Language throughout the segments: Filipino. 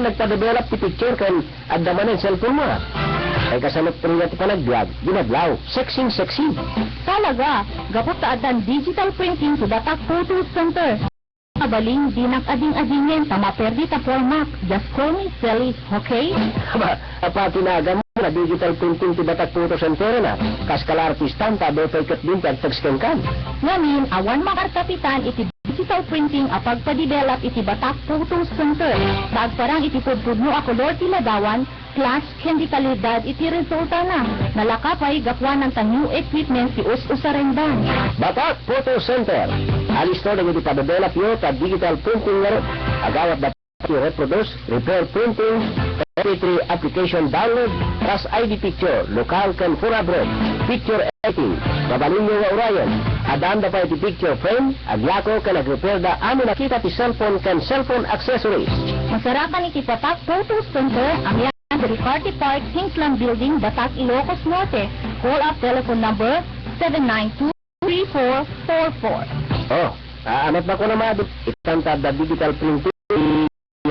na nagpa-develop ti picture kan addaman ng cellphone mo. Ay kasalot po nga ti panagbiag, ginadlaw, sexy. Talaga, gapot taadan digital printing sa Batak Photo Center. Abaling dinak ading-adingen tama perdi ta format. Just call me Celis, okay? Aba, tinagan mo na digital printing ti Batak Photo Center na. Kaskala artistan, tabi pagkat din tag-text kan. Ngamin, awan makarkapitan iti digital printing apag pa-develop iti Batak Photo Center. Bagparang iti pudpudno a kolor ti ladawan, plus kendi kalidad iti resulta na. Nalakapay gapwan ng new equipment ti us-usarendan. Batak Photo Center. Alisto na iti pa-develop yo ta digital printing nga rin. Agawat dapat reproduce, repair printing, MP3 application download, plus ID picture, lokal kan for abroad, picture editing, babalin nyo nga urayan, adaan da pa iti picture frame, agyako ka nag-repair da amin nakita ti cellphone kan cellphone accessories. Masarakan iti Batak Photo Center, ang yan sa Ricarte Park, Kingsland Building, Batak, Ilocos Norte. Call up telephone number 792-3444. Oh, anot ba ko na mga itantad da digital printing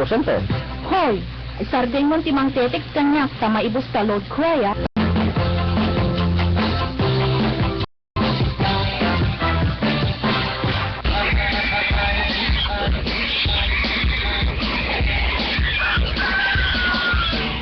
center? Hoy, isardeng mo timang tetex kanyak sa maibos ka load kraya.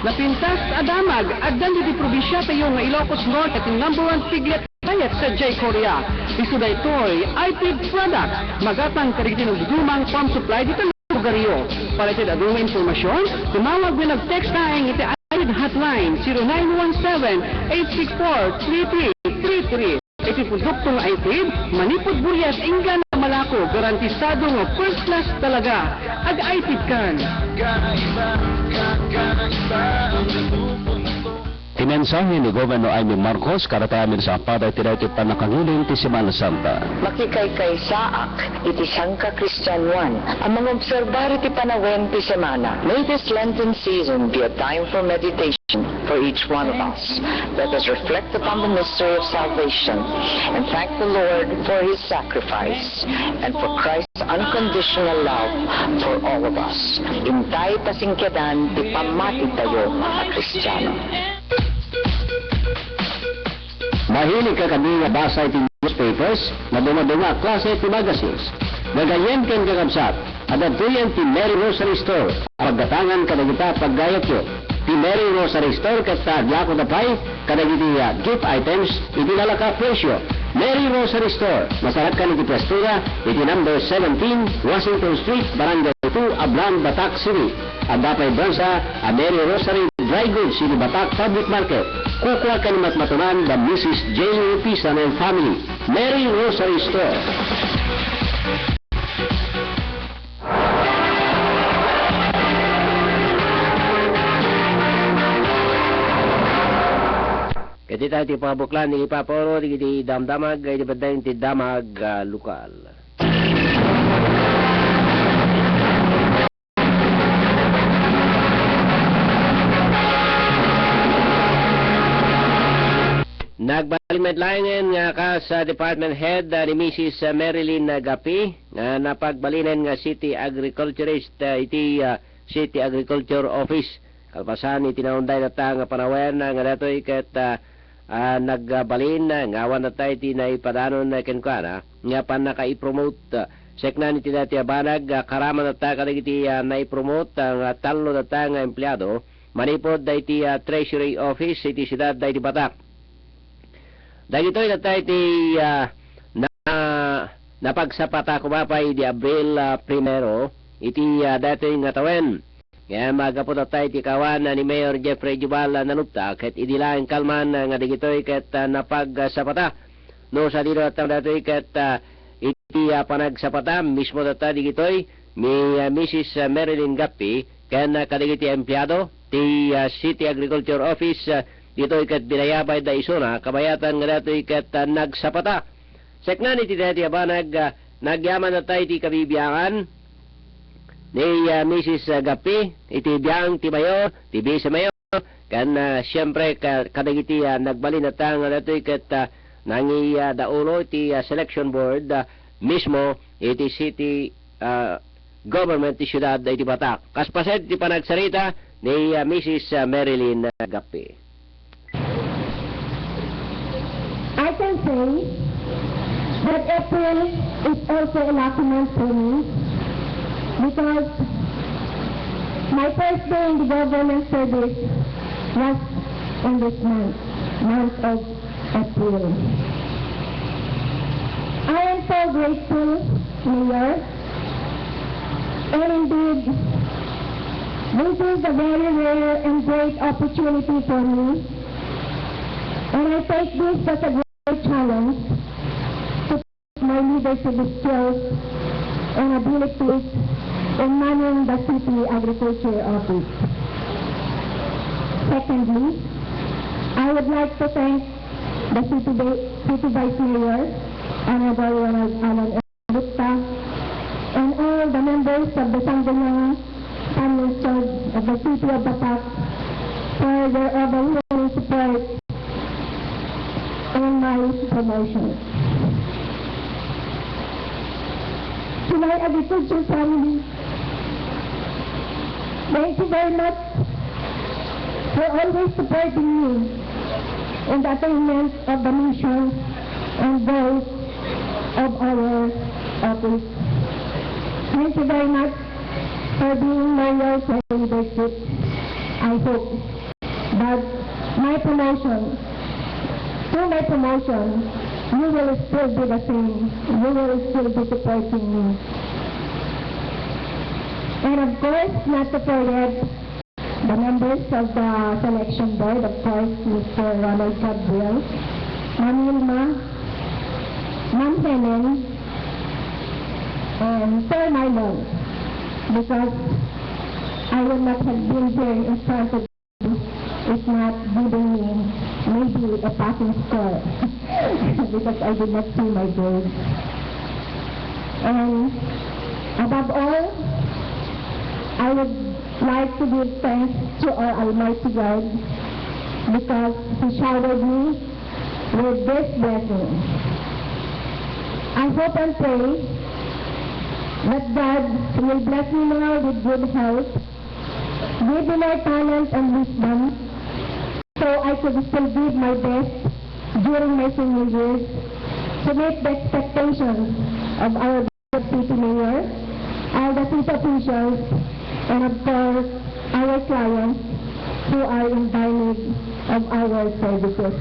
Napintas adamag, agdan di probinsya tayo nga Ilocos Norte at yung #1 piglet kayat sa J. Korea. Isuday toy, IP products, magatang karigtin ng dudumang pump supply dito ng lugaryo. Para ito adong informasyon, tumawag na nag-text tayong iti IP hotline 0917-864-3333. Iti produktong IP, manipod bulyas inggan na malako, garantisado nga first class talaga. Ag-IP kan. Timensahe ni Gobernador Amy Marcos karatamin sa paday tinaytip pa nakanguling ti Semana Santa. Makikaykay saak iti Sangka Christian 1 ang mga obserbar iti panawen ti semana. May this Lenten season be a time for meditation for each one of us. Let us reflect upon the mystery of salvation and thank the Lord for His sacrifice and for Christ's unconditional love for all of us. Intay pasingkedan ti pamati tayo a Kristiyano. Mahilig ka kami nga basa iti newspapers na dumadunga klase iti magazines. Nagayen ken kakabsat, adatuyan ti Mary Rosary Store. Pagdatangan kadagita paggayat yo. Ti Mary Rosary Store kat tagyako na pay, kadagiti gift items, iti lalaka presyo. Mary Rosary Store, masarap ka iti pwestuga, iti number 17, Washington Street, Barangay 2, Ablan, Batak City. At dapay bransa, a Mary Rosary Dry Goods, iti Batak Public Market. Kukuha ka ni matmatunan the Mrs. J. Pisan and Family. Mary Rosary Store. Kaya tayo ti pabuklan ni Ipaporo, di damdamag, di badayin ti damag lokal. Nagbalimedlayan nga ka sa Department Head ni Mrs. Marilyn Gapi na napagbalinan nga City Agriculturist iti City Agriculture Office. Kalpasan iti naunday na ta nga panawen nga datoy ket nagbalin nga awan na tayo iti naipadanon na kenkwana nga pan naka-i-promote seknan iti dati abanag karaman na ta kadag iti naipromote nga talo na ta nga empleyado manipod da iti Treasury Office iti siyudad da iti Batak. Dagitoy na tayo iti napagsapata kumapay di Abril 1 iti dati nga tawen. Kaya magapot na tayo iti kawan ni Mayor Jeffrey Jubal nanupta ket idilaing kalman nga digitoy ket napagsapata. No sa dito at datoy ket iti panagsapata mismo data digitoy ni Mrs. Marilyn Gapi ken kadigiti empleyado ti City Agriculture Office ditoy ket binayabay da isuna kabayatan nga datoy ket nagsapata. Seknan iti dati abanag nagyaman na tayo iti kabibiyangan ni Mrs. Gapi, iti biyang ti mayo, ti Vice Mayor, kan siyempre kadagiti nagbalin na tang datoy ket nangi daulo iti selection board mismo iti City government siyudad iti Batak. Kaspaset ti panagsarita ni Mrs. Marilyn Gapi. I can say that April is also a lucky month for me because my first day in the government service was in this month of April. I am so grateful, Mayor, and indeed, this is a very rare and great opportunity for me, and I take this as a great challenge to put my leadership skills and abilities in managing the city agriculture office. Secondly, I would like to thank the City Vice Mayor, Honorable Ronald Alan Gupta, and all the members of the Sangguniang Family Church of the City of Batak for their overwhelming support in my promotion. To my agriculture family, thank you very much for always supporting me in the attainment of the mission and goals of our office. Thank you very much for being loyal to our leadership. I hope that through my promotion, you will still be the same. You will still be supporting me. And of course, not to forget the members of the selection board, of course, Mr. Ronald Gabriel, Ma'am Ilma, Ma'am Helen, and Sir Mylon, because I would not have been here in front of you if not giving me maybe a passing score, because I did not see my grade. And above all, I would like to give thanks to our Almighty God because He showered me with this blessing. I hope and pray that God will bless me now with good health, give me more talent and wisdom, so I could still give my best during my senior years to meet the expectations of our city mayor, all the city officials, and of course, our clients who are in need of our services.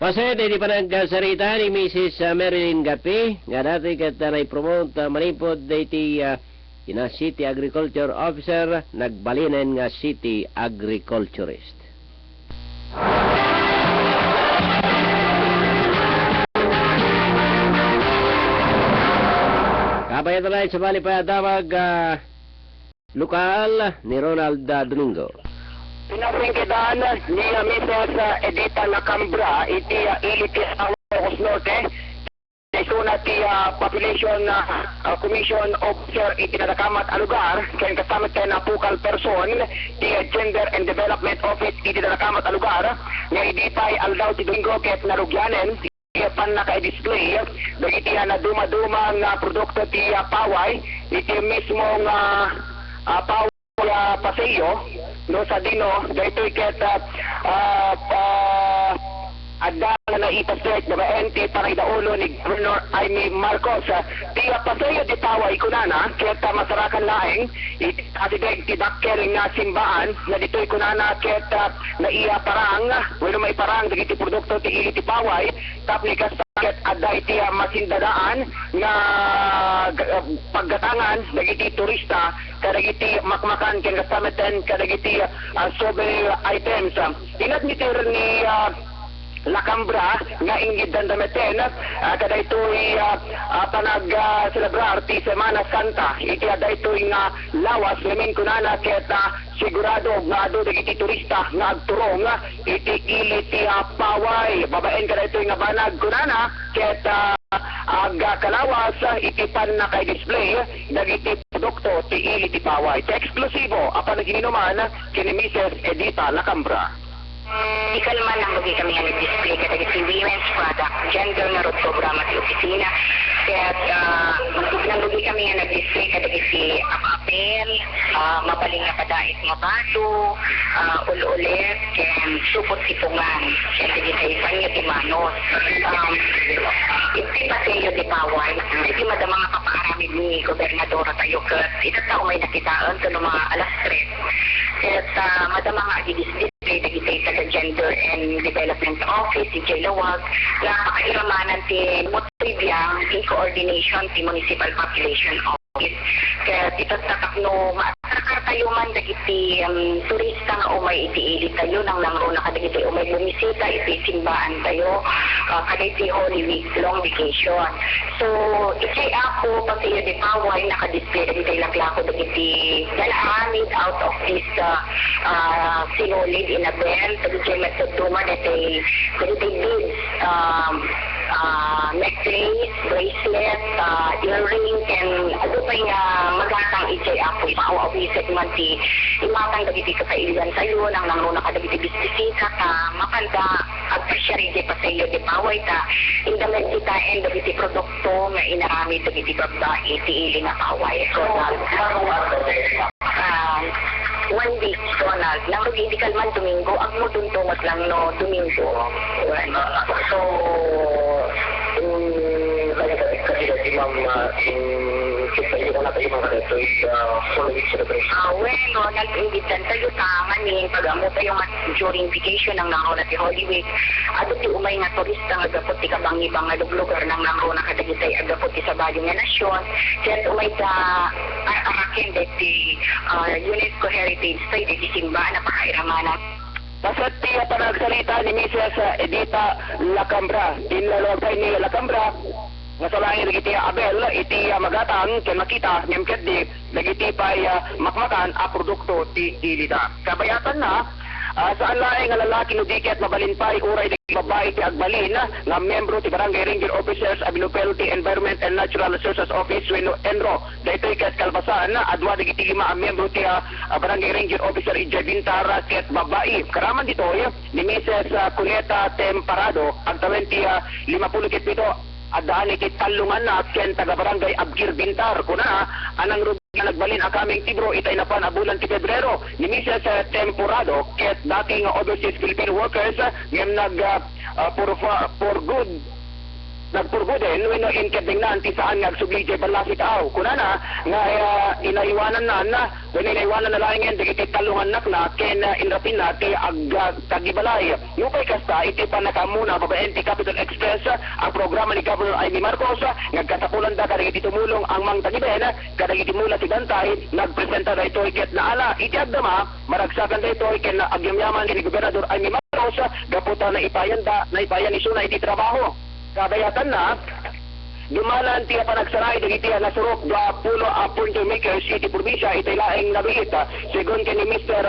Pasay, di pa nagsalita ni Mrs. Marilyn Gapi, nga dati kita na-promote manipod diti ina City Agriculture Officer, nagbalinan nga City Agriculturist. Kabayan na sa bali pa tawag lokal ni Ronald Domingo. Pinapingkitaan ni Mrs. Edita Lacambra, iti iliti ang Ilocos Norte, isuna ti Population Commission Officer iti nadakamat a lugar, kaya kasamit tayo na pukal person, ti Gender and Development Office iti nadakamat a lugar, nga idipay aldaw ti Domingo ket narugyanen, pan naka-display, dagiti na duma-duma nga produkto ti paway, iti mismong paway Paseo, no sa dino, dito iket ada na ipasek na enti para idaulo ni Governor Amy Marcos. Tiya Paseo di Paway kunana, ket masarakan laeng, iti tidakkel nga simbaan, na dito'y kunana ket na iya parang, wala may parang, dagiti produkto ti ili ti Paway, tapni kasaket ada iti masindadaan nga paggatangan, dagiti turista, kadagiti makmakan, ken kasameten, kadagiti sobe items. Inadmitir ni Lacambra nga inggid dandameten kada ito'y panag-celebrar ti Semana Santa iti ada ito'y nga lawas lamin kunana ket sigurado nga ado dagiti turista nga agturong iti ili ti Paway babaen kada ito'y nga banag kunana ket kalawas iti pan naka-display dagiti produkto ti ili ti Paway. Ti eksklusibo apan naginuman kini Mrs. Edita Lacambra. Di kalman ang bagi kami nga nag-display ka si women's product, gender nga rod programa sa opisina. Kaya nang bagi kami nga nag-display ka si apapel, mabaling nga kadait mo bato, ul-ulit, and supot sipungan. Kaya di sa ipan niya di manos. Iti pa sa iyo di paway. Iti madama nga kapaaramid ni Gobernadora tayo kat ito tao may nakitaan sa mga alas 3. Kaya madama nga di-display dagitay sa Gender and Development Office, si Jay Lawag, napakairamanan ti Motribiyang in coordination ti Municipal Population Office. Kaya dito sa takno, maasakar tayo man dagiti turista nga umay iti-ili tayo nang langro na kadagiti umay bumisita iti simbaan tayo kadagiti Holy Week long vacation. So, iti ako pati yung di paway nakadisplay dagiti laklako dagiti dalaamid out of this sinulid in a bell dagiti metoduma dagiti beads, necklace, bracelet, earring, and ano pa yung magatang iti ako ipaawawisip man ti imatang dagiti kapailigan sa'yo nang nangro nakadagiti bisbisita ta mapanda agpasyari di pa sa'yo di paway ta indalag kita and dagiti produkto nga inaami dagiti babae ti ili nga paway. So, one week, Donald, nang mag-indikal man Domingo, ang mo tuntungot lang no, Domingo. So, kasi si Ma'am, hindi ko na tayo mga reto is full week celebration. Bueno, nag-invitan tayo tamanin pag-amo tayo during vacation ng nangro na ti Holy Week. Ato ti umay nga turista nga agapot ti kabang-ibang nga lugar ng nangro na kadagitay agapot ti sa bayo nga nasyon. Kaya umay ta arakin ti UNESCO Heritage Site ti simbaan na pakairamanan. Pasat tiya pa nagsalita ni Mrs. Edita Lacambra. Inlalagay ni Lacambra nga sa langit nagiti Abel, iti magatang ken makita nyamket di nagiti pay makmakan a produkto ti ilita. Kabayatan na saan laing nga lalaki no diket mabalin pay uray di babae ti agbalin nga membro ti Barangay Ranger Officers of Locality Environment and Natural Resources Office wenno ENRO. Daytoy ket kalbasan adwa digiti 5 ang membro ti Barangay Ranger Officer Ijay Bintar ket babae. Karaman ditoy ni Mrs. Cuneta Temparado agtawen ti 57 adaan iti talungan na ken taga Barangay Abgir Bintar kuna anang rugi nagbalin akaming tibro itay na pan abulan ti Pebrero ni Mrs. Temporado ket dating overseas Philippine workers ngem for good nagpurguden wenno in kedingnan ti saan nga agsubli jay balasi tao kunana nga inaiwanan na wenno inaiwanan na laingen digiti talungan nakna ken inrapin na ti tagibalay nupay kasta iti panakamuna babaen ti Capital Express ang programa ni Governor Amy Marcos nagkatapulan da kadagiti tumulong ang mang tagiben kadagiti mula ti bantay nagpresenta daytoy ket naala iti agdama maragsakan daytoy ken agyamyaman ni Gobernador Amy Marcos gaputa na ipayan ni suna iti trabaho. Kabayatan na, dumalan tiya panagsaray dagiti nasurok 20 appointment makers iti probinsya iti laing nabiit. Segun kini Mr.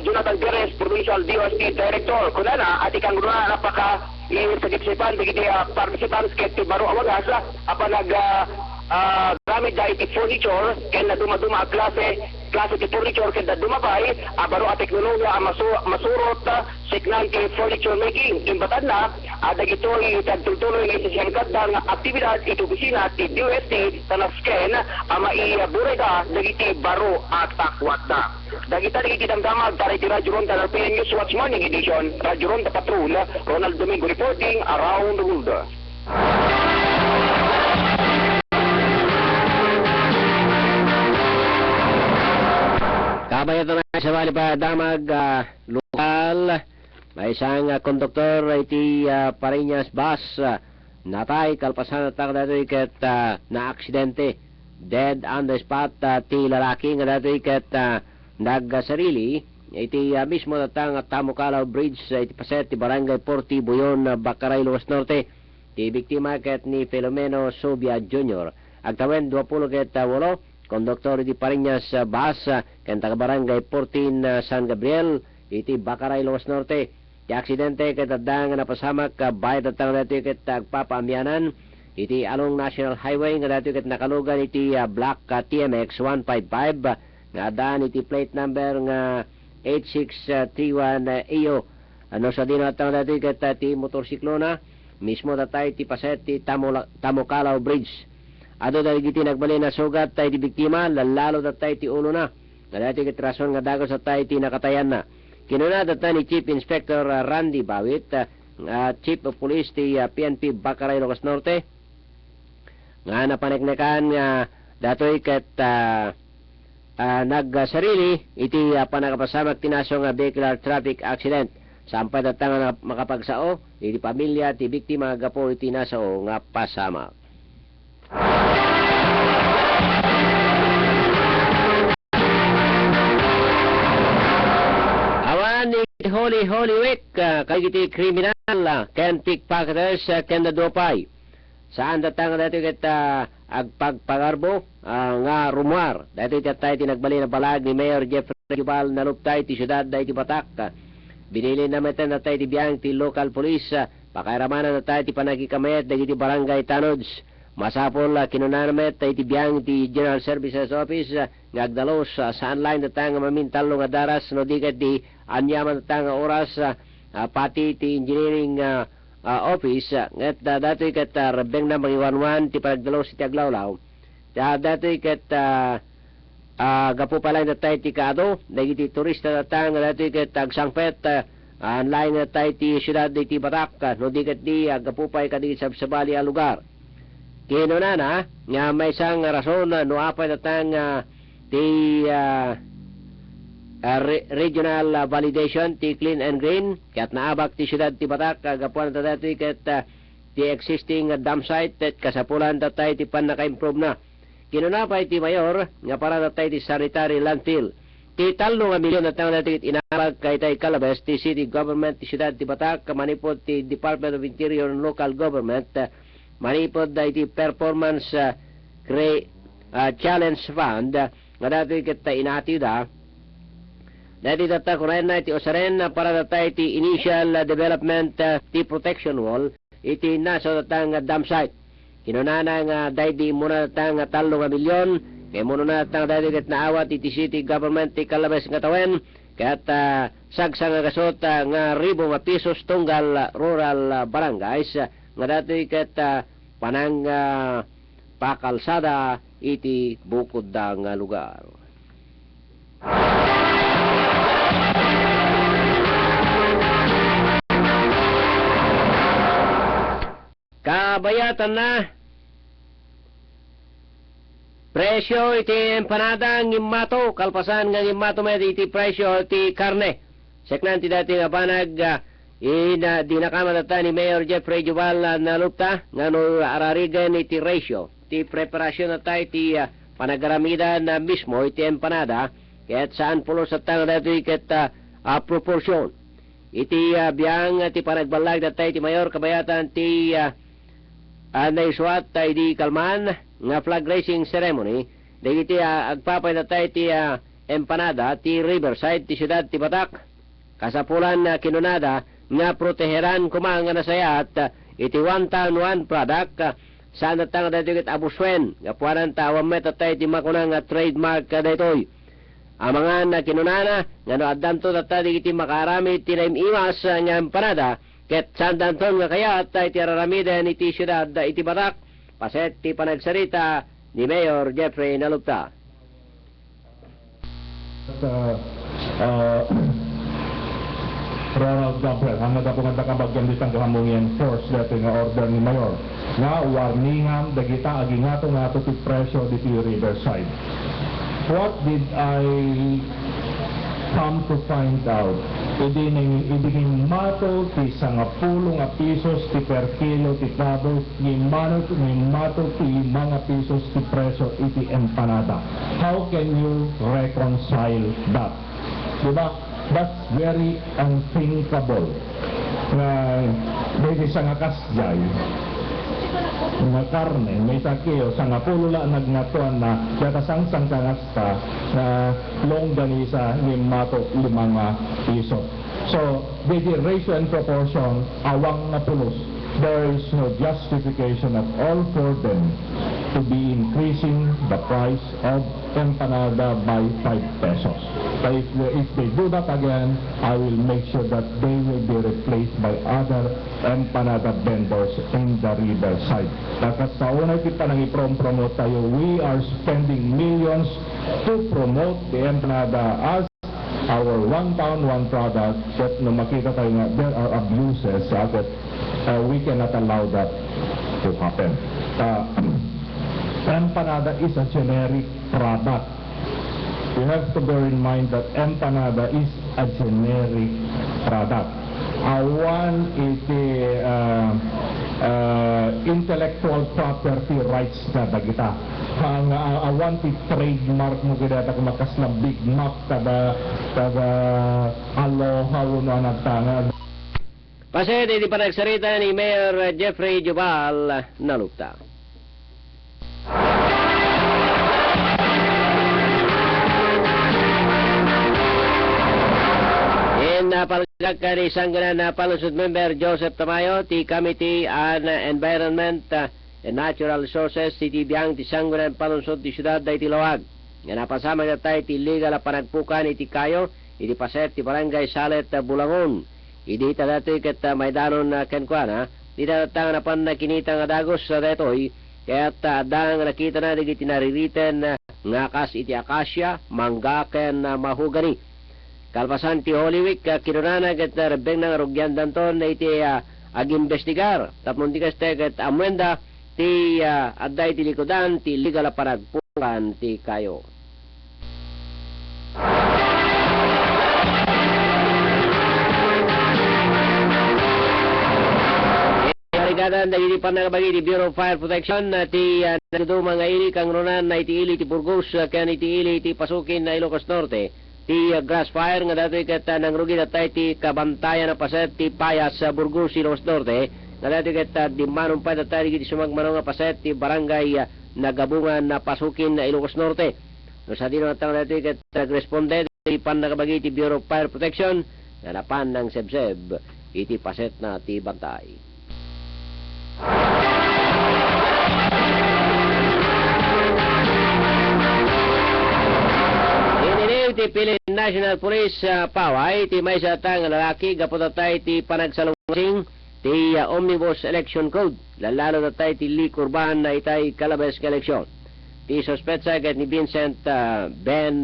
Jonathan Perez, Provincial DOST Director. Kunana, ati kang runa napaka inisagipsipan dagiti participants ket ti baro awagas apan gamit da iti furniture ken na dumaduma klase ti furniture ken da dumabay baro a teknolohiya masurot siknan ti furniture making imbatan na dagitoy tagtultuloy nga isisangkat nga aktibidad iti opisina ti DOST tanasken maibureda dagiti baro at takwat da dagita dagiti damdamag para iti Radyo Ronda ng PN News Watch Morning Edition Radyo Ronda Patrol Ronald Domingo reporting around the world. Kabayatan na sa bali pa damag lokal may isang konduktor iti Parinas bus natay kalpasan at datoy ket na aksidente dead on the spot ti lalaki nga datoy ket nagsarili iti mismo natang Tamukalaw Bridge iti paset ti Barangay Porti Buyon Bakaray Luwas Norte ti biktima ket ni Filomeno Subia Jr. agtawen 20 ket 8 konduktor iti Parinas bus ken taga Barangay 14 San Gabriel iti Bakaray Luwas Norte. Ti aksidente ket adda nga napasamak bayad at dati ket agpapaamyanan iti along National Highway nga dati ket nakalugan iti Black TMX 155 nga adaan iti plate number nga 8631 iyo ano sa dinatang dati ket ti motorsiklo na mismo tatay ti paset ti Tamokalaw Bridge. Ado dagiti nagbali na sugat tay ti biktima lalo tatay ti ulo na. Dati ket rason nga dagos tatay ti nakatayan na. Kinuna tatay ni Chief Inspector Randy Bawit, Chief of Police ti PNP Bakaray Ilocos Norte, nga napaneknekan nga datoy ket nagsarili iti panakapasamak tinasong vehicular traffic accident. Sampay datang nga makapagsao iti pamilya ti biktima gapo iti nasao nga pasamak. Awan iti Holy Week kay iti kriminal ken pickpocketers ken nadupay. Saan datang dati ket agpagpagarbo nga rumwar. Dati tatay tinagbali na balag ni Mayor Jeffrey Jubal na luptay ti syudad da iti Batak. Binili na metan natay ti biyang ti local police. Pakairamanan natay ti panagikamayat dagiti barangay tanods. Masapol kinunanamet tay ti biyang ti General Services Office nga agdalos saan line natay nga mamintalo nga daras no dikat di anyaman natay nga oras pati ti engineering office ngat datoy ket rebeng na mangiwanwan ti panagdalos ti aglawlaw. Datoy ket gapo pala natay ti kaado dagiti turista natay nga datoy ket agsangpet lain natay ti syudad ti Batak no dikat di gapo pay kadagiti sabsabali a lugar. Kinunana nga may isang rason no apay natay ti regional validation ti clean and green ket naabak ti syudad ti Batak gapuan datoy ket ti existing dam site ket kasapulan tatay ti panaka-improve na. Kinunapay ti mayor nga para tatay ti sanitary landfill. Ti 3 milyon na tang dati inabag kay tay Calabes ti city government ti syudad ti Batak manipod ti Department of Interior and Local Government manipod ti performance challenge fund nga dati ket inati da dati data kunayan na iti osaren para datay ti initial development ti protection wall iti nasa datang dam site. Kinunana nga daydi muna datang 3 milyon kay muna na datang daydi ket naawat iti city government ti Calabes nga tawen ket sagsang nga gasot nga ribo nga pisos tunggal rural barangays nga dati ket panang pakalsada iti bukod da nga lugar. Kabayatan na presyo iti empanada ngimmato kalpasan nga ngimmato met iti presyo iti karne. Seknan ti dati nga banag dinakamadata ni Mayor Jeffrey Jubal na lupta nga no ararigan iti ratio ti preparasyon na tayo ti panagaramida na mismo iti empanada ket saan pulo sa tang dati ket proporsyon iti biyang ti panagbalag na tayo ti Mayor kabayatan ti naiswat tayo di kalman nga flag raising ceremony dagiti agpapay na tayo ti empanada ti Riverside ti syudad ti Batak kasapulan kinunada nga proteheran kumang nga nasayat iti one town one product saan natang datigit abuswen nga puwanan tawam met tayo ti makunang trademark daytoy amangan na kinunana nga no addanto tatay iti makarami ti imas nga empanada ket sandanton nga kaya at iti araramiden iti syudad iti Batak paset ti panagsarita ni Mayor Jeffrey Nalupta. Ronald Gabriel, ang nagapunganda kabagyan ditang kahamungin force dati nga order ni Mayor nga warningan dagita agingato nga ti presyo diti Riverside. What did I come to find out? Idiging mato ti 10 nga pisos ti per kilo ti pado ni mato ti mga pisos ti presyo iti empanada. How can you reconcile that? Diba? That's very unthinkable. Na may isang kasjay nga karne, may sakyo, sa nga pulula nagnatuan na yatasang kangasta na longganisa ni mato 5 piso. So, with the ratio and proportion, awang na pulos, there is no justification at all for them to be increasing the price of empanada by 5 pesos. So if they do that again, I will make sure that they will be replaced by other empanada vendors in the riverside. Dapat sa una kita nang i-promote tayo, we are spending millions to promote the empanada as our one town, one product, that no makita tayo nga there are abuses that we cannot allow that to happen. Empanada is a generic product. You have to bear in mind that empanada is a generic product. One is the intellectual property rights na dagita. Ang awan ti trademark mo kita kung makasla big map kada aloha no nagtanga. Paset, iti panagsarita ni Mayor Jeffrey Jubal Nalupta. Napalagak ka ni Sangganan na Palusod Member Joseph Tamayo, ti Committee on Environment and Natural Resources, ti Tibiyang ti Sangganan Palusod ti Siyudad da iti Lawag. Nga napasama na tayo ti legal a panagpukan iti kayo, iti paset ti Barangay Salet Bulangon. Idi datoy ket maydanon na kenkwana, di tatang na pan nakinita nga dagos sa detoy, kaya't adang nakita na digiti naririten nga kas iti akasya, mangga ken mahugani. Kalpasan ti Holy Week, kinunana ket rebeng ng rugyan danton na iti ag-investigar. Tapon di kaste ket amwenda ti adday ti likodan ti legal a panagpukan ti kayo. Karigatan dagiti panagabagi ti Bureau of Fire Protection ti nagduma nga ili kang runan na iti ili ti Burgos ken iti ili ti pasukin na Ilocos Norte. Ti grass fire nga datoy ket nangrugi datay ti kabantayan na paset ti Payas sa Burgos, Ilocos Norte. Nga datoy ket di manumpay datay ti sumagmano nga paset ti barangay nagabungan na pasukin na Ilocos Norte. No sa dino natang datoy ket nagresponde ti panagabagi ti Bureau of Fire Protection nga napan ng sebseb iti paset na ti bantay. Ti Philippine National Police paway ti may sa tang lalaki gaputatay ti panagsalungsing ti Omnibus Election Code lalalo datay ti likurban na itay kalabes ka eleksyon. Ti sospetsa ket ni Vincent Ben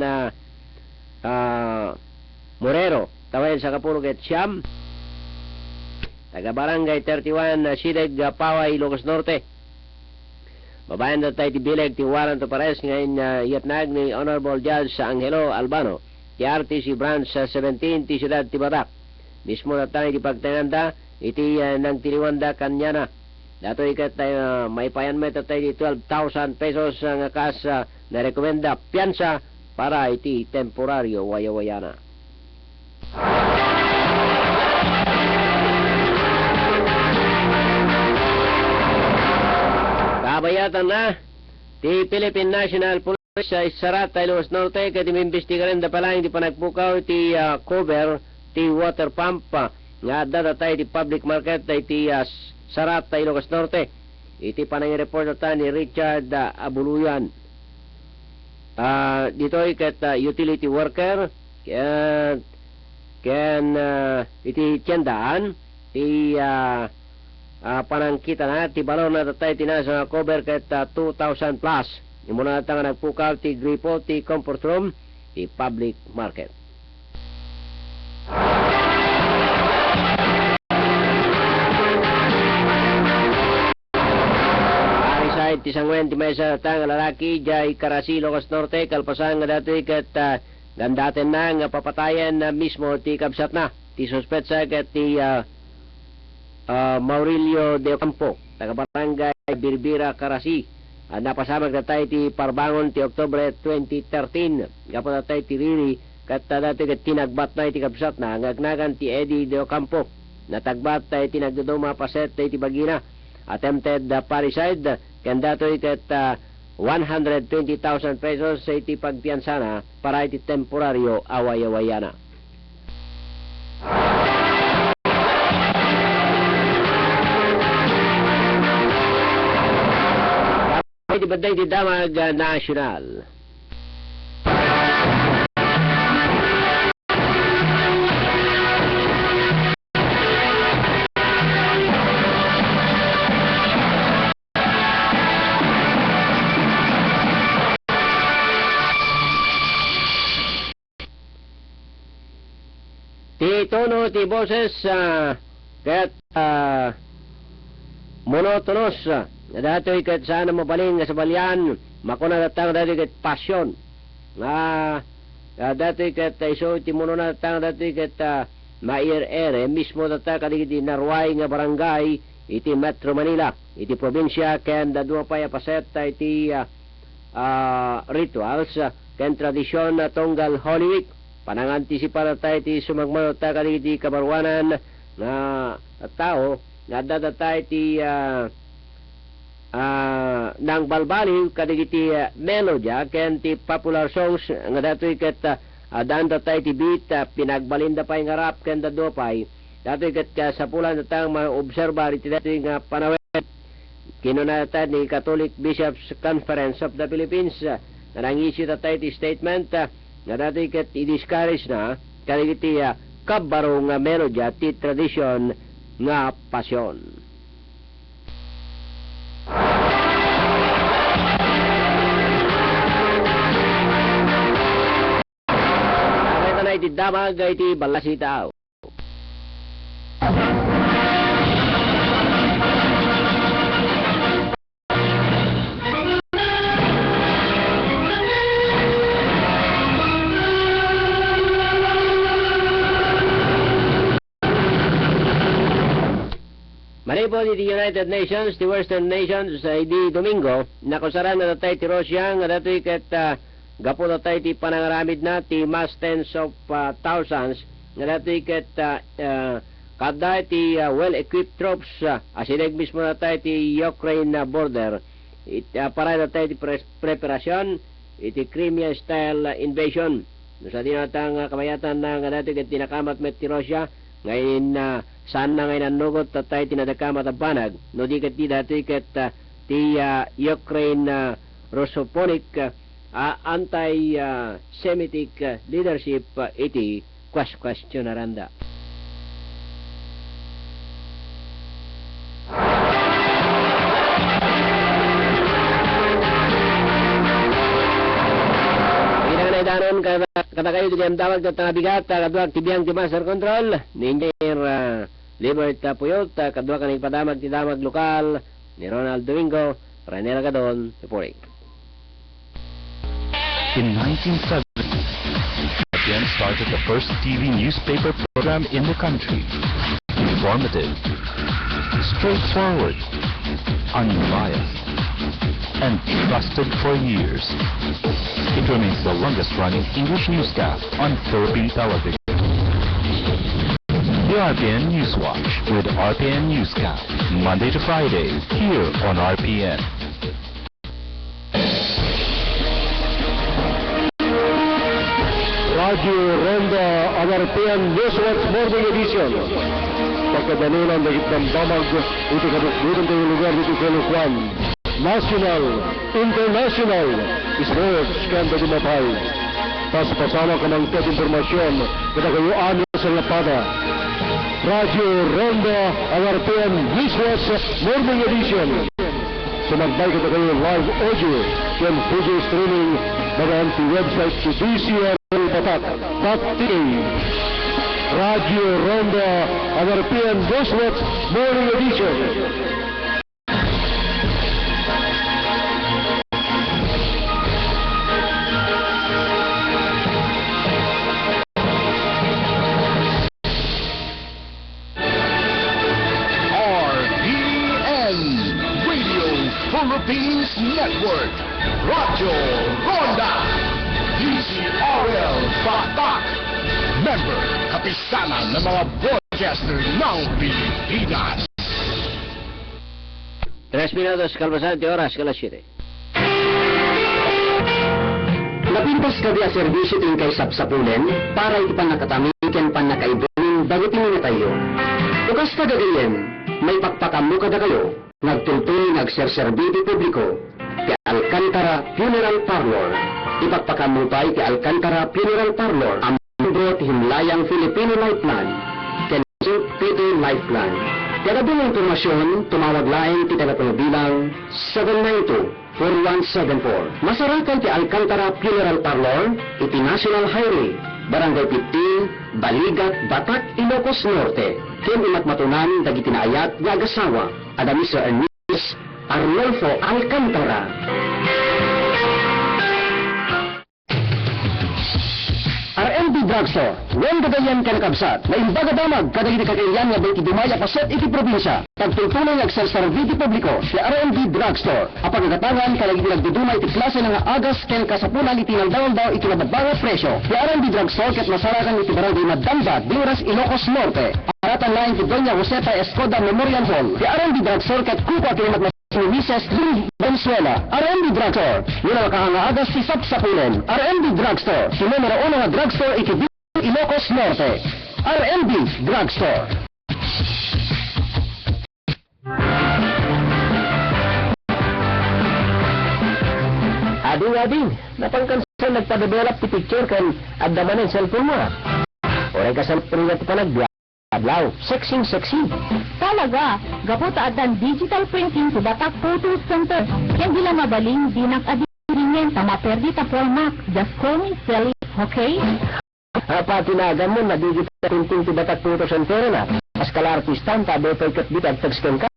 Morero tawen sa kapulog ket siyam taga barangay 31 Sideg Paway, Ilocos Norte. Babayan na tayo ti bileg ti warrant of arrest ngayon iatnag ni Honorable Judge sa Angelo Albano ti RTC Branch 17 ti Siyudad ti Batak. Mismo na tayo ti pagtanganda iti nang tiniwanda kanya na. Dato ikat tayo may payanmet na tayo ti 12,000 pesos nga kas na rekomenda piyansa para iti temporaryo wayawayana. Kabayatan na ti Philippine National Police sa Isarat, Ilocos Norte ket imimbestigaran da pala hindi panagpukaw ti cover ti water pump nga dadatay ti public market ti Sarat, Ilocos Norte. Iti panang-report na ni Richard Abuluyan. Dito'y ket utility worker ken iti tiyandaan ti panangkita na ti balon na tatay tinasa cover ket 2,000 plus. Imo na tang nagpukaw ti gripo ti comfort room ti public market. Arisay ti sangwen ti mesa tang lalaki jay Karasi, Ilocos Norte kalpasan nga datoy ket gandaten na nga papatayan na mismo ti kabsat na ti suspetsa ket ti Maurilio de Ocampo, taga barangay Birbira, Karasi. Napasamag na tayo ti Parbangon ti Oktubre 2013. Kapag na tayo ti Riri, kat dati kat tinagbat na iti kabsat na, ngagnagan ti Eddie de Ocampo. Natagbat tayo tinagduduma paset tayo ti Bagina. Attempted parricide, kanda to'y kat 120,000 pesos sa iti pagpiansana para iti temporaryo away-awayana. Ay, di ba di damag national? Ti tono ti boses kaya't monotonos dato'y kat sana mabaling sa balyan makuna datang dato'y kat pasyon dato'y kat iso ti mono na datang dato'y kat mair-ere mismo datang kadigiti narway nga barangay iti Metro Manila iti probinsya ken dadua pa paset iti rituals ken tradisyon na tunggal Holy Week panangantisipar tayo ti sumagmanot ta kadigiti kabarwanan na tao nga dadatay ti nang balbaliw kadigiti melodya ken ti popular songs nga datoy ket daan datay ti beat pinagbalinda pay nga rap ken dadto pay datoy ket sa pulan datang maobserbar iti datoy nga panawid kinunatan ni Catholic Bishops Conference of the Philippines nga nangisi tatay ti statement nga datoy ket i-discourage na kadigiti kabaro nga melodya ti tradisyon nga pasyon. Nakita na iti damag iti balasitaw. Malibon iti United Nations, the Western Nations, di Domingo, nakusaran na datay ti Russia, nga dato'y ket gapo datay ti panangaramid na, ti mass tens of thousands, nga dato'y ket kada ti well-equipped troops, asinag mismo datay ti Ukraine border, para datay ti preparasyon, iti Crimea-style invasion. Sa dinatang kamayatan na nga dato'y ket tinakamat met ti Russia, ngayon saan na ngayon nanugot at tayo tinadakamat ang banag no di kat di dati kat ti Ukraine Russoponic anti-Semitic leadership iti questionaranda. Danon kada kayo digam tawag kat bigat kadwa tibiyang ti master control ni Engineer Libert Puyot kadwa kaning padamag ti damag lokal ni Ronald Domingo Ranela Gadon reporting. In 1970, again started the first TV newspaper program in the country. Informative, straightforward, unbiased, and trusted for years. It remains the longest-running English newscast on Philippine television. The RPN Newswatch with RPN Newscast, Monday to Friday, here on RPN. Radio Ronda ang RPN Newswatch Morning Edition. Pagkadalunan na itang damag, ito kadukduran tayo lugar dito sa Luzon. National, international, sports kanda dumapay. Tas pasama ka ng tet informasyon kada kayo ano sa lapada. Radio Ronda ang RPN Newswatch Morning Edition. Sumagbay kada kayo live audio yan video streaming bagaan si website si DCRBatak.ca. Radio Ronda ang RPN Newswatch Morning Edition. Philippines Network, Radio Ronda, DCRL Batak, member kapisanan ng mga broadcaster ng Pilipinas. 3 minutos kalpasan ti oras kalas 7. Napintas ka di a serbisyo ting kay sapsapulen para iti panakatamiken panakaibunin bago tinina tayo. Ukas ka gagayen, may pakpakamu ka da kayo. Nagtultuli nagserserbiti publiko, ti Alcantara Funeral Parlor. Ipagpakamupay ti Alcantara Funeral Parlor ang membro ti Himlayang Filipino Life Plan, ken PT Life Plan. Tiagabing impormasyon, tumawag laing ti telepono bilang 792-4174. Masarakan ti Alcantara Funeral Parlor, iti National Highway, Barangay 15, Baligat, Batak, Ilocos Norte. Ken imatmatunan dagiti naayat nga agasawa, adami Sir Ernest Arnolfo Alcantara. RMB Drugstore, wen gagayan ka nakabsat, na imbaga damag kadagiti kakailan nga baiti dumaya paset iti probinsya. Tagtultunay nagsarsarviti publiko, si RMB Drugstore. Apagagatangan kadagiti nagdudumay iti klase nga agas ken kasapunan iti nagdawal-daw iti nabagbaga presyo. Si RMB Drugstore ket masarakan iti barangay Madamba, Diras, Ilocos Norte. Paratan lain ti Doña Josefa Escoda Memorial Hall. Si RMB Drugstore ket kupa kini Mrs. Lou Venezuela. RMB Drugstore, yun ang makahangaagas si Sapsapulen. RMB Drugstore, si numero 1 nga drugstore iti Ilocos Norte. RMB Drugstore. Ading-ading, napangkansan nagpa-develop ti picture kan addaman ang cellphone mo. Oray ka cellphone nga ti panagbiya. Adlaw, sexy. Talaga, gaputa adan digital printing sa Batak Photo Center. Yan dila mabaling dinak adiringen ta maperdi ta format. Just call me Sally, okay? Tinagan mo na digital printing ti Batak Photo Center na. As kala-artistan, tabi-toy kat bitag text-ken ka.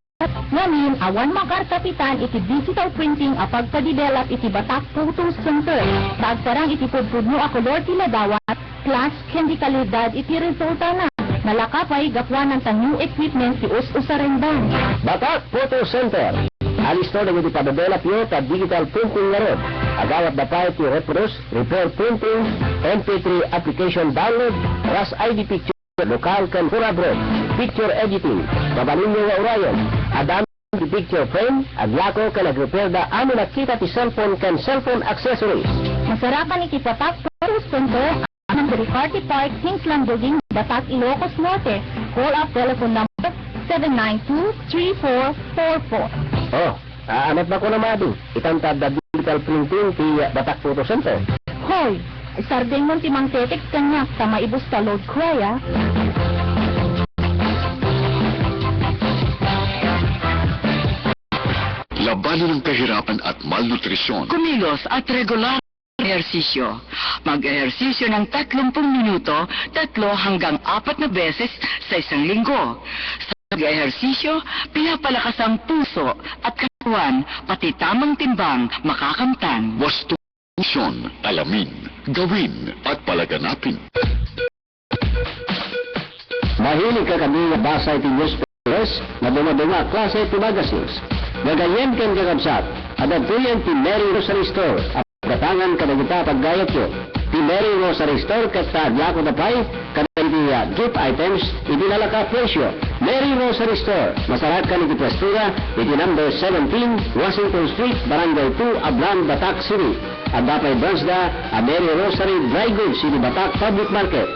Ngamin, awan makarkapitan iti digital printing apag pa-develop iti Batak Photo Center. Bagparang iti pudpudno a kolor ti ladawat, class, kendi kalidad iti resulta na. Nalakapay gapwan ng new equipment si us-usarendan. Batak Photo Center. Alisto na iti pa-develop yun ta digital printing nga rin. Agawat na pa iti reproduce, repair printing, MP3 application download, RAS ID picture, lokal kan abroad, picture editing, babalinyo nga urayon, adam di picture frame, aglako ka nag-repair da amin nakita ti cellphone kan cellphone accessories. Masarapan iti Batak Photo Center ang Ricarte Park, Kingsland Building, Batak, Ilocos Norte. Call up telephone number 792-3444. Oh, amat ba ko na mading? Itantad da digital printing ti Batak Photo Center. Hoy, sarding mo timang tetex kanya sa maibos ka load kraya. Labanan ng kahirapan at malnutrisyon. Kumilos at regular ehersisyo. Mag-ehersisyo ng 30 minuto, 3 hanggang 4 na beses sa isang linggo. Sa pag-ehersisyo, pinapalakas ang puso at katawan, pati tamang timbang makakamtan. Wasto, alamin, gawin, at palaganapin. Mahilig ka kami nga basa iti newspapers na bunga-bunga klase iti magazines. Gagayen kan kakabsat, adagtuyan ti Mary Rosary Store. Katangan kadagita paggayat yo. Ti Mary Rosary Store kata adlako na pay kadagita gift items itinalaka presyo. Mary Rosary Store, masarat ka iti pwestuga iti number 17 Washington Street, Barangay 2, Ablan, Batak City. At dapay branch da a Mary Rosary Dry Goods iti Batak Public Market.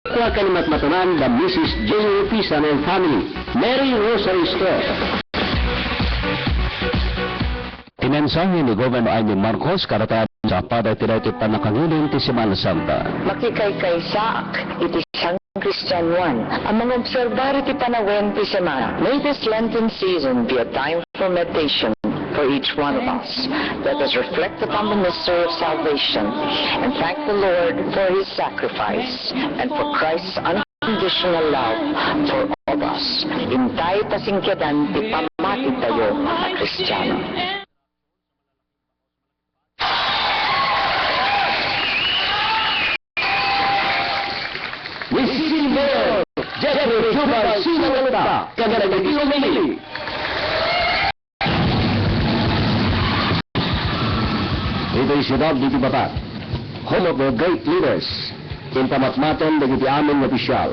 Kuha ka ni matmatunan da Mrs. J.U. Pisan and Family. Mary Rosary Store. Tinensahe ni Governor Amy Marcos karatan sa paday-tiday ti panakangulin ti Semana Santa. Makikaykay saak iti San Christian 1. Ang mga obserbar iti panawen ti Semana. May this Lenten season be a time for meditation for each one of us. Let us reflect upon the mystery of salvation and thank the Lord for His sacrifice and for Christ's unconditional love for all of us. Intay pasingkedan ti pamati tayo na Kristiyano. Wisili Mayor Jeffrey Jubal Sinalita, Kaganagagiro Mili. Ito'y siyudad dito Batak, home of the great leaders, in pamatmaton dagiti amin nga opisyal.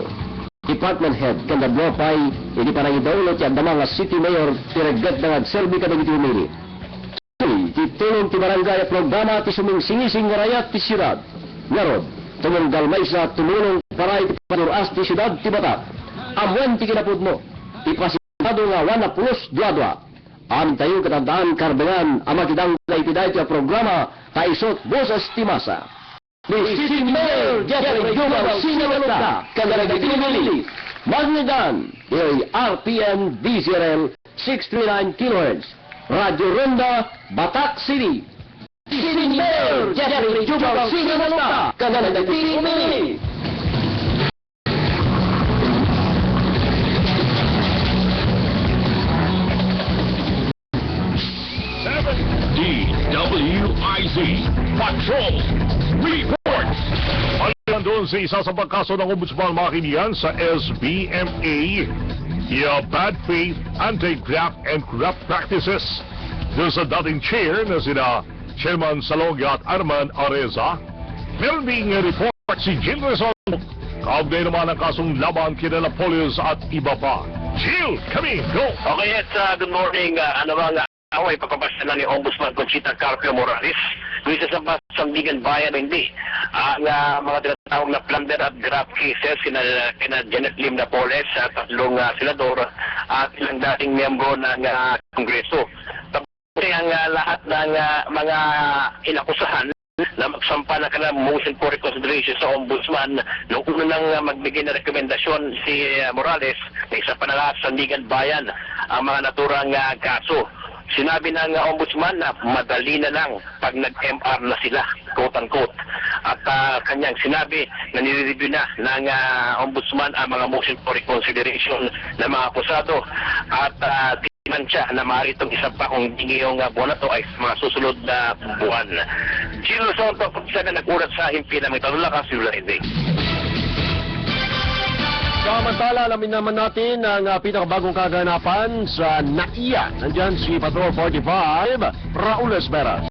Department Head, kanda Blopay, hindi pa nang idawlot yan damang nga City Mayor, tiragat na nagserbi ka dagiti umili. Titulong ti barangay at programa ti suming singising nga rayat ti siyudad. Narod, tumunggal may sa tumulong para iti panuras ti siyudad ti Batak. Amuan ti kinapud mo, ipasigado nga 1+2. Amin tayo katandaan karbengan ang makidang dayti-dayti ang programa kaisot Boses Timasa. Ni City Mayor Jeffrey Jubal Sinalota, Kandaragitili, Magnagan, RPN DZRL 639 kHz, Radio Ronda, Batak City. City Mayor Jeffrey Jubal Sinalota, Kandaragitili. DWIZ Patrol Reports. Alam doon sa isa sa pagkaso ng Ombudsman Makinian sa SBMA, bad faith, anti-graft and corrupt practices. Doon sa dating chair na sina Chairman Salonga at Arman Areza, meron ding report si Jill Rizal. Kaugnay naman ang kasong laban kina Napoleos at iba pa. Jill, come in, go! Okay, yes, good morning. Ano bang away pagpapasya na ni Ombudsman Conchita Carpio Morales kung isa sa Sandigan Bayan hindi. Ang mga tinatawag na plunder at graft cases kina Janet Lim Napoles at tatlong senador at ilang dating miyembro ng Kongreso. Tapos ang lahat ng mga inakusahan na magsampa na kanang motion for reconsideration sa Ombudsman nung una nang magbigay na rekomendasyon si Morales na isa pa na lahat Sandigan Bayan ang mga naturang kaso. Sinabi ng Ombudsman na madali na lang pag nag-MR na sila, quote-unquote. At kanyang sinabi na nire-review na ng Ombudsman ang mga motion for reconsideration ng mga akusado. At tinansya na maaari itong isa pa kung hindi yung buwan na ito ay mga susunod na buwan. Jill Sonto, kung siya na nag-urat sa himpinan, may tanong kasi Friday. Samantala, alamin naman natin ang pinakabagong kaganapan sa NAIA. Nandyan si Patrol 45, Raul Esperas.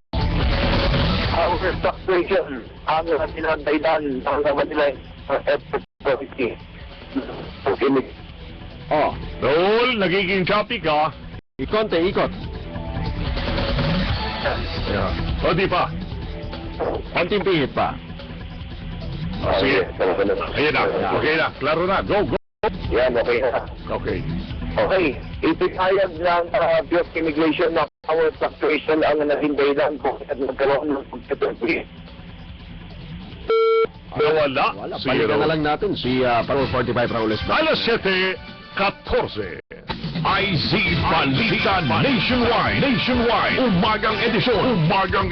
Ang restoration, ang tinandaydan, ang Manila F-50. Oh, Raul, nagiging copy ka. ikot. Yeah. O di pa. Konting pihit pa. Sige. Ayan na. Okay na. Klaro na. Go, go. Yan, okay na. Okay. Okay, ipinayag ng Bureau of Immigration na power fluctuation ang naging dahilan kung nagkaroon ng pagkatuloy. Wala. Balikan na lang natin si Patrol 45, Raul Esperas. Alas 7:14. IZ Balita Nationwide. Umagang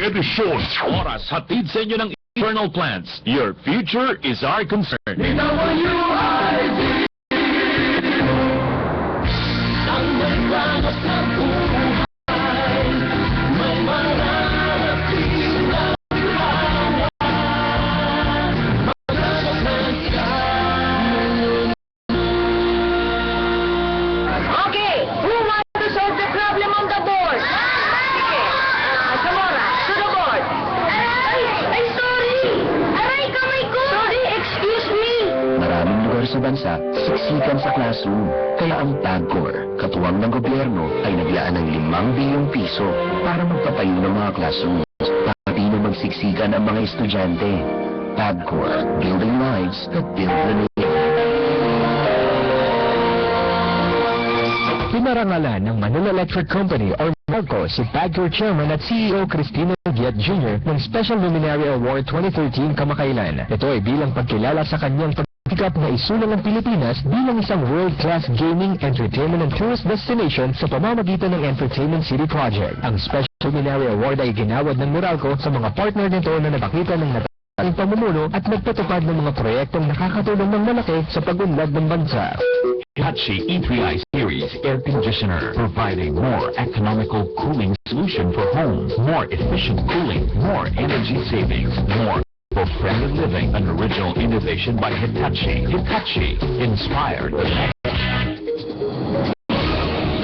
edisyon. Oras hatid sa inyo ng Eternal Plans. Your future is our concern. Sa bansa, siksikan sa classroom. Kaya ang PAGCOR, katuwang ng gobyerno, ay naglaan ng 5 bilyong piso para magpatayo ng mga classrooms para di na magsiksikan ang mga estudyante. PAGCOR, building lives that build the nation. Pinarangalan ng Manila Electric Company or MARCO si PAGCOR Chairman at CEO Cristina Giat Jr. ng Special Luminary Award 2013 kamakailan. Ito ay bilang pagkilala sa kanyang pagkikap na isulang ng Pilipinas bilang isang world-class gaming, entertainment and tourist destination sa pamamagitan ng Entertainment City Project. Ang Special Luminary Award ay ginawad ng Meralco sa mga partner nito na nagpakita ng natatanging pamumuno at nagpatupad ng mga proyektong nakakatulong ng malaki sa pag-unlad ng bansa. Hitachi E3i Series Air Conditioner, providing more economical cooling solution for homes, more efficient cooling, more energy savings, more friendly living, an original innovation by Hitachi. Hitachi, inspired the next.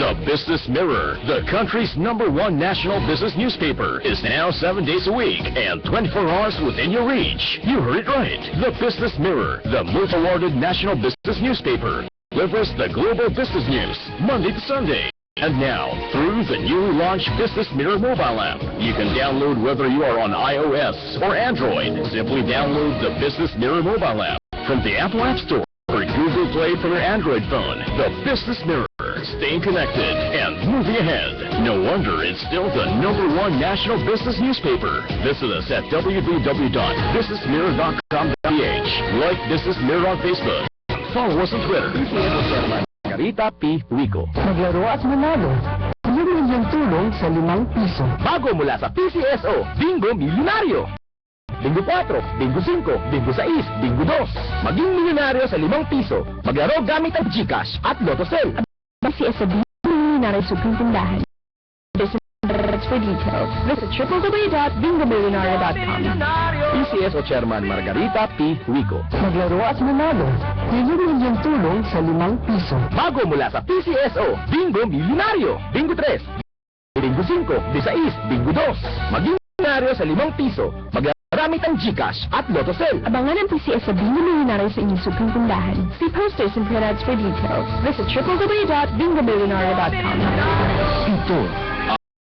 The Business Mirror, the country's #1 national business newspaper, is now 7 days a week and 24 hours within your reach. You heard it right. The Business Mirror, the most awarded national business newspaper, delivers the global business news Monday to Sunday. And now, through the newly launched Business Mirror mobile app, you can download whether you are on iOS or Android. Simply download the Business Mirror mobile app from the Apple App Store for Google Play for your Android phone. The Business Mirror, staying connected and moving ahead. No wonder it's still the #1 national business newspaper. Visit us at www.businessmirror.com.ph. Like Business Mirror on Facebook. Follow us on Twitter. PCSO Chairman Margarita P. Rico. Maglaro at manalo. Yung yung tulong sa ₱5. Bago mula sa PCSO, Bingo Milyonaryo. Bingo 4, Bingo 5, Bingo 6, Bingo 2. Maging milyonaryo sa ₱5. Maglaro gamit ang GCash at Lotocell. PCSO Bingo Milyonaryo sa tindahan. Business for details. Visit www.bingomillionaire.com. PCSO Chairman Margarita P. Rico. Maglaro at manalo. Yung tulong sa ₱5. Bago mula sa PCSO, Bingo Milyonaryo. Bingo 3, Bingo 5, Bingo 6, Bingo 2. Maging milyonaryo sa ₱5. Magamit ang GCash at Lotocell. Abangan ang PCSO Bingo Milyonaryo sa inyong supling tindahan. See posters and printouts for details. Visit www.bingomillionaire.com. Ito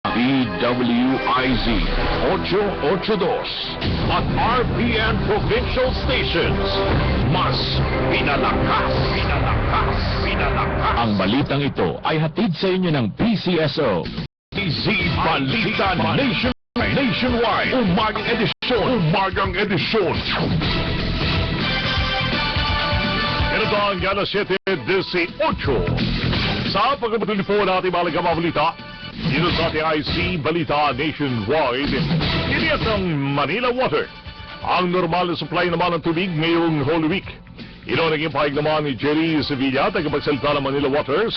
BWIZ 882 at RPN Provincial Stations. Mas pinalakas. Ang balitang ito ay hatid sa inyo ng PCSO. PZ Balita Nationwide. Umagang edisyon. Ganito ang gana 7:18. Sa pagkabatuloy po natin malagang balita, dito sa ating IC Balita Nationwide, iniyak ng Manila Water. Ang normal na supply naman ng tubig ngayong Holy Week. Ito naging pahig naman ni Jerry Sevilla, tagapagsalita ng Manila Waters,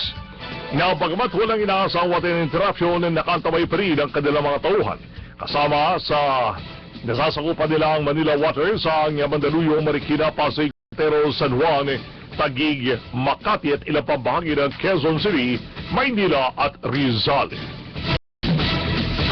na bagamat walang inaasang water interruption, nakantabay pa rin ang kanilang mga tauhan. Kasama sa nasasakupan nila ang Manila Waters ang Mandaluyong, Marikina, Pasig, Tero, San Juan, Taguig, Makati at ilang pambahagi ng Quezon City, Maynila at Rizal.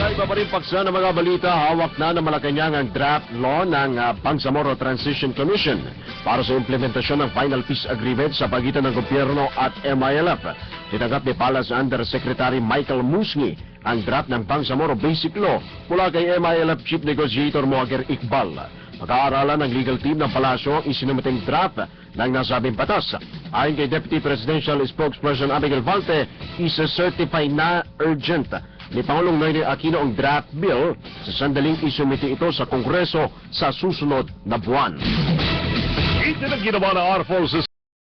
Sa iba pa rin paksa ng mga balita, hawak na ng Malacanang ang draft law ng Bangsamoro Transition Commission para sa implementasyon ng Final Peace Agreement sa pagitan ng gobyerno at MILF. Tinanggap ni Palace Undersecretary Michael Musngi ang draft ng Bangsamoro Basic Law mula kay MILF Chief Negotiator Moager Iqbal. Pag-aaralan ng legal team ng Palasyo ang isinumating draft ng nasabing batas. Ayon kay Deputy Presidential Spokesperson Abigail Valte, isa-certify na urgent ni Pangulong Noynoy Aquino ang draft bill sa sandaling isumiti ito sa Kongreso sa susunod na buwan. Ito na ginawa ng Armed Forces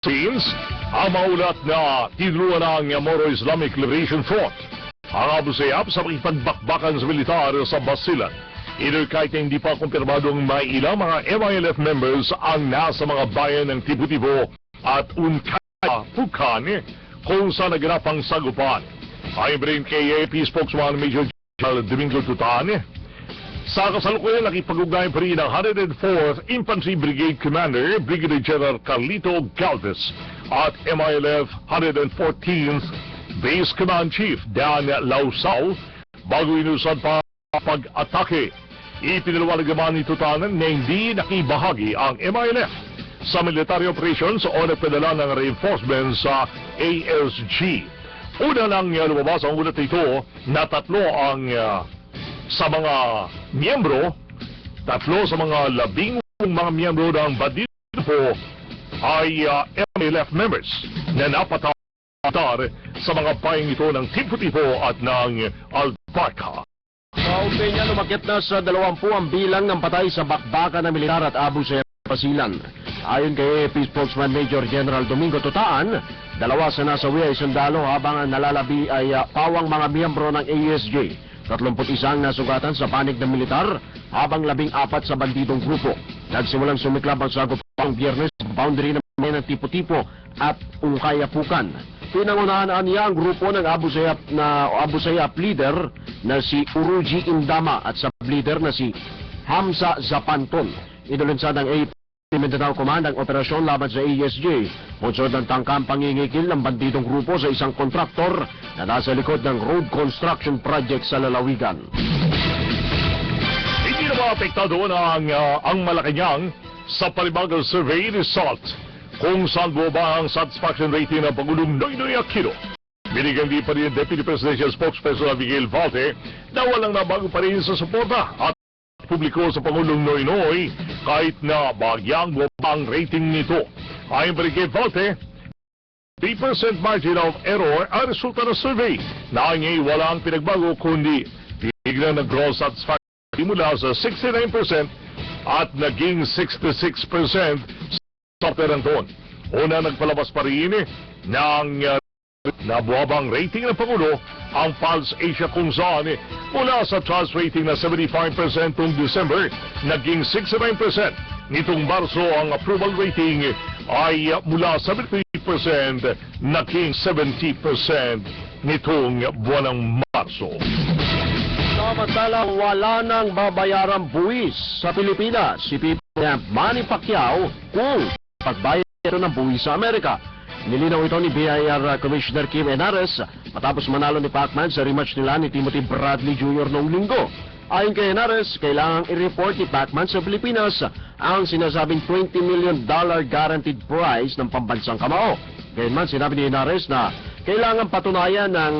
Teams ang maulat na tinuluan ng Moro Islamic Liberation Front ang Abu Sayyaf sa pakipagbakbakan sa militar sa Basilan. Ito kahit hindi pa kumpirmadong may ilang mga MILF members ang nasa mga bayan ng Tibu-Tibu at Unkaya, Pukan kung saan naganap ang sagupan. Ayon rin kay AP spokesman Major General Domingo Tutan, sa kasalukuyan nakipag-ugnayan pa rin ang 104th Infantry Brigade Commander Brigadier General Carlito Galvez at MILF 114th Base Command Chief Dan Lausao bago inusan pa pag-atake. Ipinaliwanag naman ni Tutan na hindi nakibahagi ang MILF sa military operations o nagpadala ng reinforcements sa ASG. Una lang lumabas ang ulat nito na tatlo sa mga miyembro ng 10 mga miyembro ng Badilpo ay MILF members na napatar sa mga bayang ito ng Tibu-Tibu at ng Albarca. Sa umpenya, lumakit na sa 20 ang bilang ng patay sa bakbakan ng militar at Abu Sayyaf Basilan. Ayon kay AP spokesman Major General Domingo Tutaan, 2 sa nasawi ay sundalo habang ang nalalabi ay pawang mga miyembro ng ASJ. 31 ang nasugatan sa panig ng militar habang 14 sa bandidong grupo. Nagsimulang sumiklab ang sagupang Biyernes sa boundary ng Tibu-Tibu at Unkaya, Pukan. Pinangunahan niya ang grupo ng Abu Sayyaf leader na si Uruji Indama at sub-leader na si Hamza Zapanton. Inulinsad ng AP Mindanao Command ang operasyon laban sa ASJ. Punsod ng tangkang pangingikil ng bandidong grupo sa isang kontraktor na nasa likod ng road construction project sa lalawigan. Hindi na maapektado ang Malacanang sa palibagal survey result kung saan bumaba ang satisfaction rating ng Pangulong Noynoy Aquino. Binigyan din pa rin Deputy Presidential Spokesperson Abigail Valte na walang nabago pa rin sa suporta at publiko sa Pangulong Noynoy kahit na bagyang bumaba ang rating nito. Ayon pa rin kay Volte, 3% margin of error ang resulta ng survey na ngayon walang pinagbago kundi biglang ng gross satisfaction mula sa 69% at naging 66% sa Peranton. Una nagpalabas pa rin ng nabuhabang rating ng Pangulo ang Pulse Asia kung saan mula sa trust rating na 75% noong December, naging 69%. Nitong Marso ang approval rating ay mula 73%, naging 70% nitong buwan ng Marso. Samantalang wala nang babayarang buwis sa Pilipinas si Manny Pacquiao kung pagbayad ito ng buwis sa Amerika. Nilinaw ito ni BIR Commissioner Kim Henares matapos manalo ni Pacman sa rematch nila ni Timothy Bradley Jr. noong linggo. Ayon kay Henares, kailangang i-report ni Pacman sa Pilipinas ang sinasabing $20 million guaranteed prize ng pambansang kamao. Gayunman, sinabi ni Henares na kailangan patunayan ng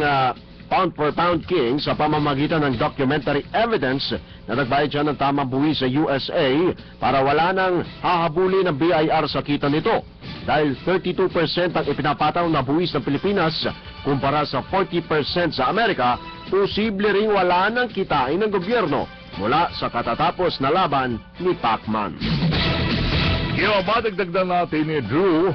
pound-for-pound king sa pamamagitan ng documentary evidence na nagbayad siya ng tamang buwis sa USA para wala nang hahabuli ng BIR sa kita nito. Dahil 32% ang ipinapataw na buwis ng Pilipinas kumpara sa 40% sa Amerika, posible ring wala nang kitain ng gobyerno mula sa katatapos na laban ni Pacman. Madagdagdan natin ni Drew,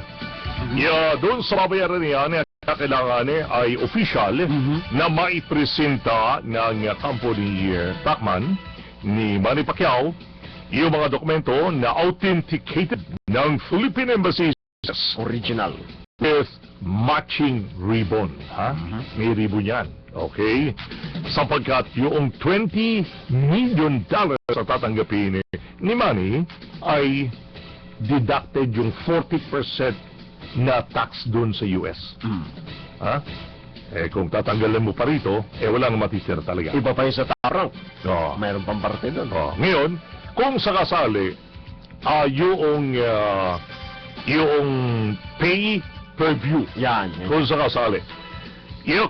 doon sa babayaran niya kailangan ay official na maipresenta ng kampo ni Pacman, ni Manny Pacquiao, yung mga dokumento na authenticated ng Philippine Embassy Original. with matching ribbon. May ribbon yan. Okay? Sapagkat yung $20 million sa tatanggapin ni Manny ay deducted yung 40% na tax doon sa US. Kung tatanggalan mo pa rito, walang matitira talaga. Iba pa yung sa tarang. Oh. Mayroon pang parte doon. Ngayon, kung sakasali, yung pay per view. Yan. Kung sakasali.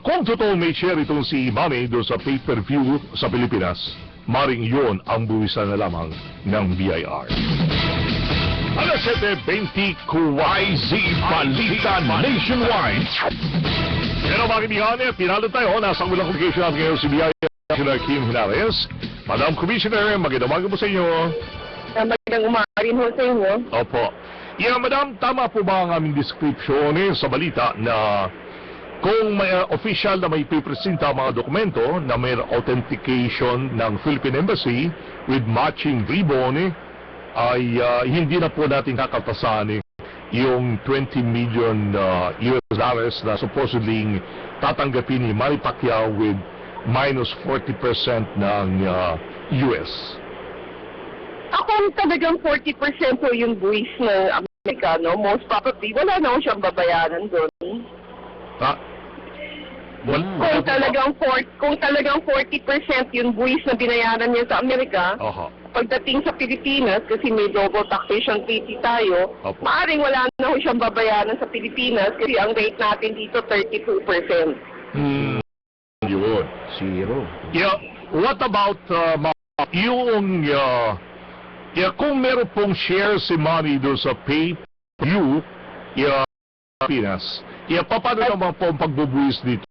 Kung totoo may share itong si Manny doon sa pay per view sa Pilipinas, maring yun ang buwisan na lamang ng BIR. Alas 7:20 YZ Balita Nationwide. Pero mga kaibigan, pinalo tayo. Nasa ulang communication natin ngayon si BIR Commissioner Kim Henares. Madam Commissioner, magandang umaga po sa inyo. Magandang umaga rin ho sa inyo. Opo. Madam, tama po ba ang aming description sa balita na kung may official na may pipresenta mga dokumento na may authentication ng Philippine Embassy with matching ribbon, ay hindi na po natin kakatasan yung $20 million US dollars na supposedly tatanggapin ni Manny Pacquiao with minus 40% ng US. Kung talagang 40% po yung buwis ng Amerikano, most probably wala na ho siyang babayaran doon. Kung talagang 40% yung buwis na binayaran niya sa Amerika, pagdating sa Pilipinas, kasi may double taxation treaty tayo, maaaring wala na ho siyang babayaran sa Pilipinas kasi ang rate natin dito 32%. Yun. Zero. What about yung kung meron pong share si Manny doon sa pay-per-view Pilipinas, paano naman po ang pagbubuwis dito?